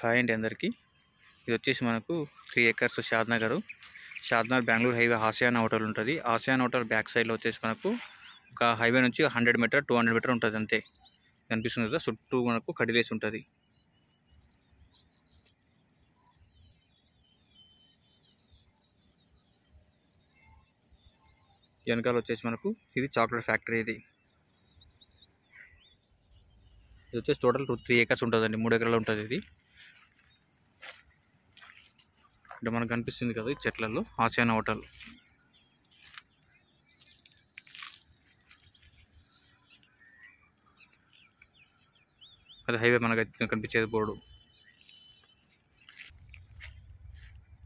Hi అండి అందరికీ. ఇది వచ్చేసి మనకు 3 acres Shadnagar Bengaluru highway Asiana hotel ఉంటుంది. ఆసియానా హోటల్ బ్యాక్ సైడ్లో వచ్చేసి మనకు ఒక హైవే నుంచి 100 మీటర్ 200 మీటర్ ఉంటుంది అంతే. కనిపిస్తుంది కదా, చుట్టూ మనకు కడిలేసి ఉంటుంది. వెనకాల వచ్చేసి మనకు ఇది చాక్లెట్ ఫ్యాక్టరీ. ఇది వచ్చేసి టోటల్ 3 acres ఉంటుందండి. 3 ఎకరాలు ఉంటుంది ఇది. అంటే మనకు కనిపిస్తుంది కదా ఈ చెట్లలో ఆసియానా హోటల్. అది హైవే మనకు కనిపించేది బోర్డు.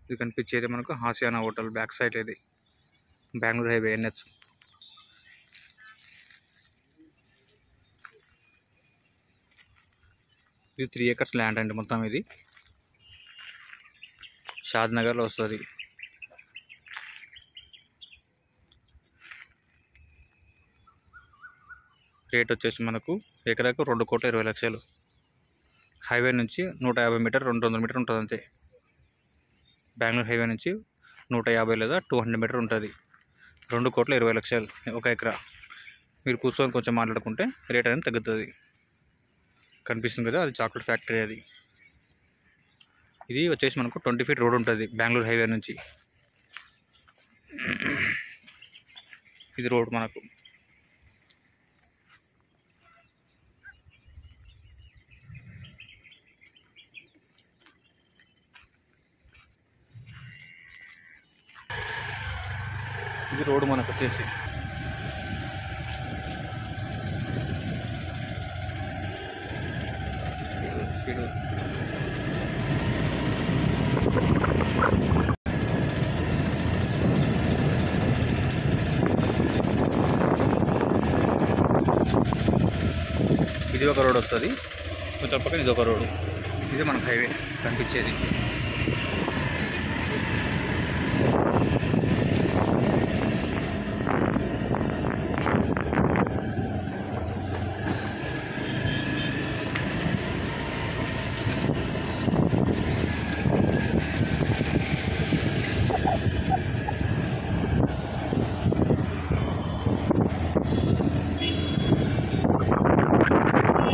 ఇది కనిపించేది మనకు ఆసియానా హోటల్ బ్యాక్ సైడ్. ఇది బెంగళూరు హైవే NH. ఇది 3 acres ల్యాండ్ అండి మొత్తం. ఇది షాద్నగర్లో వస్తుంది. రేట్ వచ్చేసి మనకు ఎకరాకు 2,20,00,000. హైవే నుంచి 150 మీటర్ 200 మీటర్ ఉంటుంది అంతే. బెంగళూరు హైవే నుంచి 150 లేదా 200 మీటర్ ఉంటుంది. 2,20,00,000 ఒక ఎకరా. మీరు కూర్చొని కొంచెం మాట్లాడుకుంటే రేట్ అనేది తగ్గుతుంది. కనిపిస్తుంది కదా, అది చాక్లెట్ ఫ్యాక్టరీ. అది ఇది వచ్చేసి మనకు 20 feet రోడ్ ఉంటుంది బెంగళూరు హైవే నుంచి. ఇది రోడ్ మనకు. ఇది రోడ్ మనకు వచ్చేసి స్పీడ్. ఇది ఒక రోడ్ వస్తుంది, కొంచెం పక్కన ఇది ఒక రోడ్. ఇది మనకు హైవే కనిపించేది.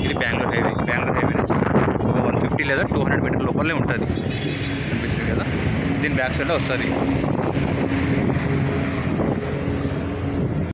ఇది బెంగళూరు హైవే నుంచి ఒక 150 లేదా 200 మీటర్ లోపలనే ఉంటుంది. కనిపిస్తుంది కదా, దీని బ్యాక్ సైడ్లో వస్తుంది.